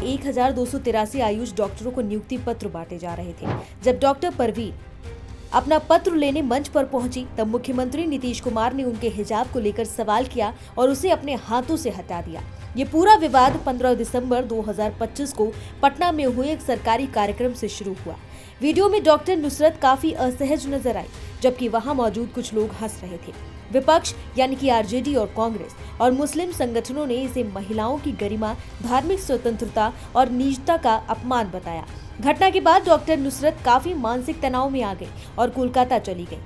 1283 आयुष डॉक्टरों को नियुक्ति पत्र बांटे जा रहे थे। जब डॉक्टर परवीन अपना पत्र लेने मंच पर पहुंची, तब मुख्यमंत्री नीतीश कुमार ने उनके हिजाब को लेकर सवाल किया और उसे अपने हाथों से हटा दिया। ये पूरा विवाद 15 दिसंबर 2025 को पटना में हुए एक सरकारी कार्यक्रम से शुरू हुआ। वीडियो में डॉक्टर नुसरत काफी असहज नजर आई, जबकि वहां मौजूद कुछ लोग हंस रहे थे। विपक्ष यानी कि आरजेडी और कांग्रेस और मुस्लिम संगठनों ने इसे महिलाओं की गरिमा, धार्मिक स्वतंत्रता और निजता का अपमान बताया। घटना के बाद डॉक्टर नुसरत काफी मानसिक तनाव में आ गई और कोलकाता चली गई।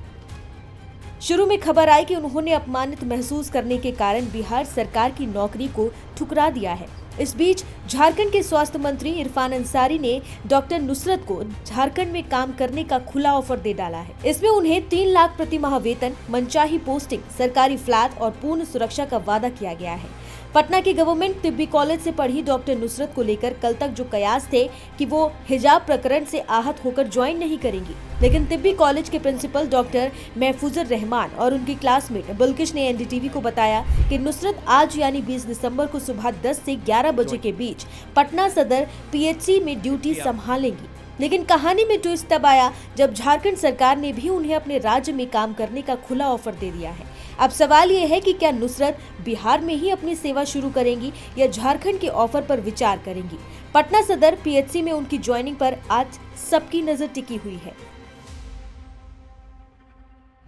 शुरू में खबर आई कि उन्होंने अपमानित महसूस करने के कारण बिहार सरकार की नौकरी को ठुकरा दिया है। इस बीच झारखंड के स्वास्थ्य मंत्री इरफान अंसारी ने डॉक्टर नुसरत को झारखंड में काम करने का खुला ऑफर दे डाला है। इसमें उन्हें 3 लाख प्रति माह वेतन, मनचाही पोस्टिंग, सरकारी फ्लैट और पूर्ण सुरक्षा का वादा किया गया है। पटना के गवर्नमेंट तिब्बी कॉलेज से पढ़ी डॉक्टर नुसरत को लेकर कल तक जो कयास थे कि वो हिजाब प्रकरण से आहत होकर ज्वाइन नहीं करेंगी, लेकिन तिब्बी कॉलेज के प्रिंसिपल डॉक्टर महफूजुर रहमान और उनकी क्लासमेट बिल्किश ने एनडीटीवी को बताया कि नुसरत आज यानी 20 दिसंबर को सुबह 10 से 11 बजे के बीच पटना सदर पीएचसी में ड्यूटी संभालेंगी। लेकिन कहानी में ट्विस्ट तब आया जब झारखंड सरकार ने भी उन्हें अपने राज्य में काम करने का खुला ऑफर दे दिया है। अब सवाल ये है कि क्या नुसरत बिहार में ही अपनी सेवा शुरू करेंगी या झारखंड के ऑफर पर विचार करेंगी। पटना सदर पीएचसी में उनकी ज्वाइनिंग पर आज सबकी नजर टिकी हुई है।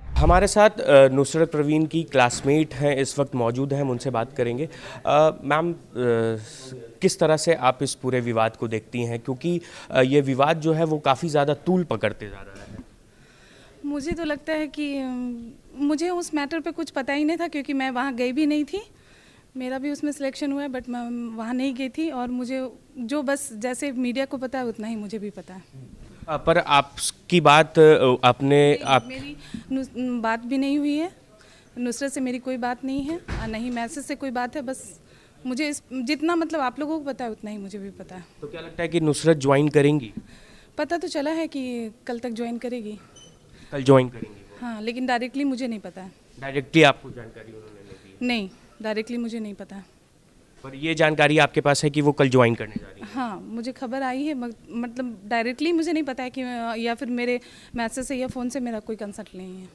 हमारे साथ नुसरत प्रवीण की क्लासमेट हैं, इस वक्त मौजूद हैं, हम उनसे बात करेंगे। मैम, किस तरह से आप इस पूरे विवाद को देखती हैं, क्योंकि ये विवाद जो है वो काफ़ी ज़्यादा तूल पकड़ते जा रहा है। मुझे तो लगता है कि मुझे उस मैटर पे कुछ पता ही नहीं था, क्योंकि मैं वहाँ गई भी नहीं थी। मेरा भी उसमें सिलेक्शन हुआ है, बट मैं वहाँ नहीं गई थी और मुझे जो बस जैसे मीडिया को पता है उतना ही मुझे भी पता है। पर आपकी बात मेरी बात भी नहीं हुई है, नुसरत से मेरी कोई बात नहीं है और नहीं मैसेज से कोई बात है। बस मुझे जितना मतलब आप लोगों को पता है उतना ही मुझे भी पता है। तो क्या लगता है कि नुसरत ज्वाइन करेंगी? पता तो चला है कि कल तक ज्वाइन करेगी। कल ज्वाइन करेंगी? हाँ, लेकिन डायरेक्टली मुझे नहीं पता है। डायरेक्टली आपको जानकारी उन्होंने नहीं दी? नहीं, डायरेक्टली मुझे नहीं पता। पर ये जानकारी आपके पास है कि वो कल ज्वाइन करने जा रही है? हाँ, मुझे खबर आई है, मतलब डायरेक्टली मुझे नहीं पता है कि या फिर मेरे मैसेज से या फ़ोन से मेरा कोई कंसल्ट नहीं है।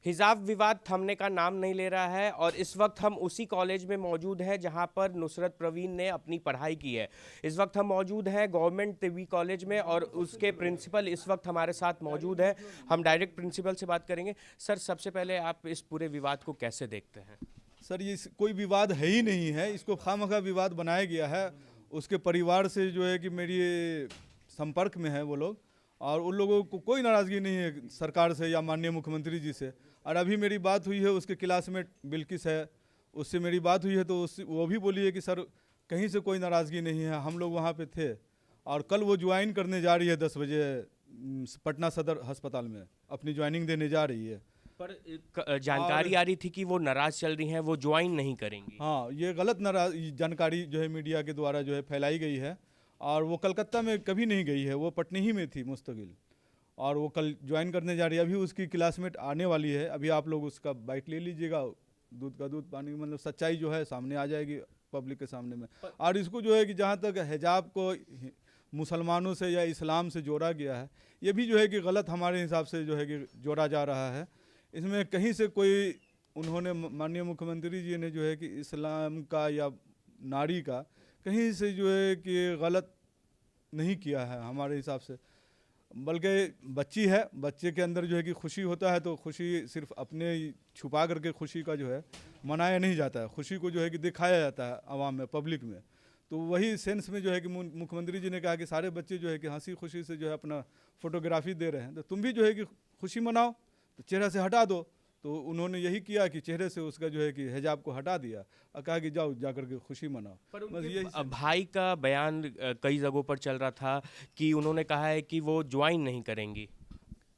हिजाब विवाद थमने का नाम नहीं ले रहा है और इस वक्त हम उसी कॉलेज में मौजूद हैं जहां पर नुसरत प्रवीण ने अपनी पढ़ाई की है। इस वक्त हम मौजूद हैं गवर्नमेंट तिब्बी कॉलेज में और उसके प्रिंसिपल इस वक्त हमारे साथ मौजूद हैं। हम डायरेक्ट प्रिंसिपल से बात करेंगे। सर, सबसे पहले आप इस पूरे विवाद को कैसे देखते हैं? सर, ये कोई विवाद है ही नहीं है, इसको खामखा विवाद बनाया गया है। उसके परिवार से जो है कि मेरी संपर्क में है वो लोग, और उन लोगों को कोई नाराज़गी नहीं है सरकार से या माननीय मुख्यमंत्री जी से। और अभी मेरी बात हुई है उसके क्लासमेट बिल्किश है, उससे मेरी बात हुई है तो वो भी बोली है कि सर कहीं से कोई नाराज़गी नहीं है, हम लोग वहाँ पे थे। और कल वो ज्वाइन करने जा रही है 10 बजे पटना सदर अस्पताल में, अपनी ज्वाइनिंग देने जा रही है। पर जानकारी आ रही थी कि वो नाराज चल रही हैं, वो ज्वाइन नहीं करेंगी। हाँ, ये गलत जानकारी जो है मीडिया के द्वारा जो है फैलाई गई है। और वो कलकत्ता में कभी नहीं गई है, वो पटना ही में थी मुस्तकिल, और वो कल ज्वाइन करने जा रही है। अभी उसकी क्लासमेट आने वाली है, अभी आप लोग उसका बाइट ले लीजिएगा, दूध का दूध पानी, मतलब सच्चाई जो है सामने आ जाएगी पब्लिक के सामने में। और इसको जो है कि जहाँ तक हिजाब को मुसलमानों से या इस्लाम से जोड़ा गया है, ये भी जो है कि गलत हमारे हिसाब से जो है कि जोड़ा जा रहा है। इसमें कहीं से कोई उन्होंने माननीय मुख्यमंत्री जी ने जो है कि इस्लाम का या नारी का कहीं से जो है कि गलत नहीं किया है हमारे हिसाब से। बल्कि बच्ची है, बच्चे के अंदर जो है कि खुशी होता है तो खुशी सिर्फ अपने छुपा करके खुशी का जो है मनाया नहीं जाता है, खुशी को जो है कि दिखाया जाता है आवाम में, पब्लिक में। तो वही सेंस में जो है कि मुख्यमंत्री जी ने कहा कि सारे बच्चे जो है कि हंसी खुशी से जो है अपना फोटोग्राफी दे रहे हैं, तो तुम भी जो है कि खुशी मनाओ, तो चेहरे से हटा दो। तो उन्होंने यही किया कि चेहरे से उसका जो है कि हिजाब को हटा दिया और कहा कि जाओ जाकर के खुशी मनाओ। पर भाई का बयान कई जगहों पर चल रहा था कि उन्होंने कहा है कि वो ज्वाइन नहीं करेंगी।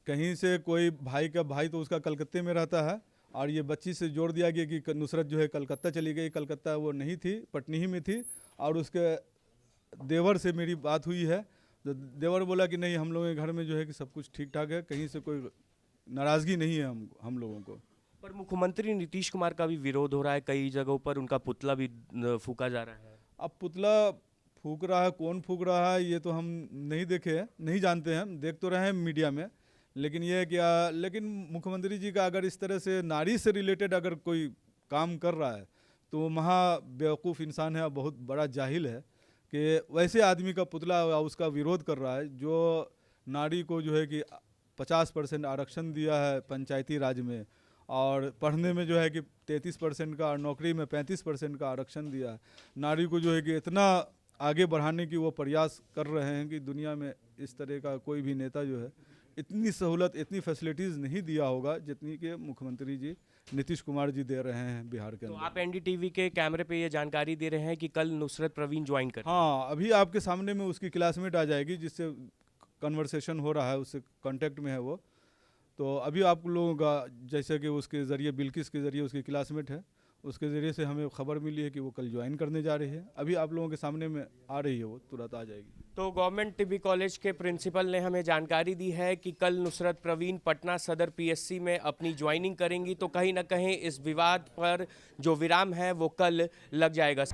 कहीं से कोई भाई तो उसका कलकत्ते में रहता है, और ये बच्ची से जोड़ दिया गया कि नुसरत जो है कलकत्ता चली गई। कलकत्ता वो नहीं थी, पटनी ही में थी। और उसके देवर से मेरी बात हुई है, तो देवर बोला कि नहीं, हम लोगों के घर में जो है कि सब कुछ ठीक ठाक है, कहीं से कोई नाराज़गी नहीं है हम लोगों को। पर मुख्यमंत्री नीतीश कुमार का भी विरोध हो रहा है, कई जगहों पर उनका पुतला भी फूका जा रहा है। अब पुतला फूक रहा है, कौन फूक रहा है ये तो हम नहीं देखे हैं, नहीं जानते हैं, देख तो रहे हैं मीडिया में। लेकिन ये है कि लेकिन मुख्यमंत्री जी का अगर इस तरह से नारी से रिलेटेड अगर कोई काम कर रहा है तो वो महा बेवकूफ़ इंसान है, बहुत बड़ा जाहिल है कि वैसे आदमी का पुतला उसका विरोध कर रहा है जो नारी को जो है कि 50% आरक्षण दिया है पंचायती राज में, और पढ़ने में जो है कि 33% का, और नौकरी में 35% का आरक्षण दिया है। नारी को जो है कि इतना आगे बढ़ाने की वो प्रयास कर रहे हैं कि दुनिया में इस तरह का कोई भी नेता जो है इतनी सहूलत, इतनी फैसिलिटीज़ नहीं दिया होगा जितनी कि मुख्यमंत्री जी नीतीश कुमार जी दे रहे हैं बिहार के तो अंदर। आप एनडीटीवी के कैमरे पे ये जानकारी दे रहे हैं कि कल नुसरत प्रवीण ज्वाइन कर। हाँ, अभी आपके सामने में उसकी क्लासमेट आ जाएगी जिससे कन्वर्सेशन हो रहा है, उससे कांटेक्ट में है वो। तो अभी आप लोगों का जैसे कि उसके ज़रिए, बिल्किस के ज़रिए उसकी क्लासमेट है, उसके ज़रिए से हमें खबर मिली है कि वो कल ज्वाइन करने जा रही है। अभी आप लोगों के सामने में आ रही है, वो तुरंत आ जाएगी। तो गवर्नमेंट टीबी कॉलेज के प्रिंसिपल ने हमें जानकारी दी है कि कल नुसरत प्रवीण पटना सदर पीएससी में अपनी ज्वाइनिंग करेंगी, तो कहीं ना कहीं इस विवाद पर जो विराम है वो कल लग जाएगा।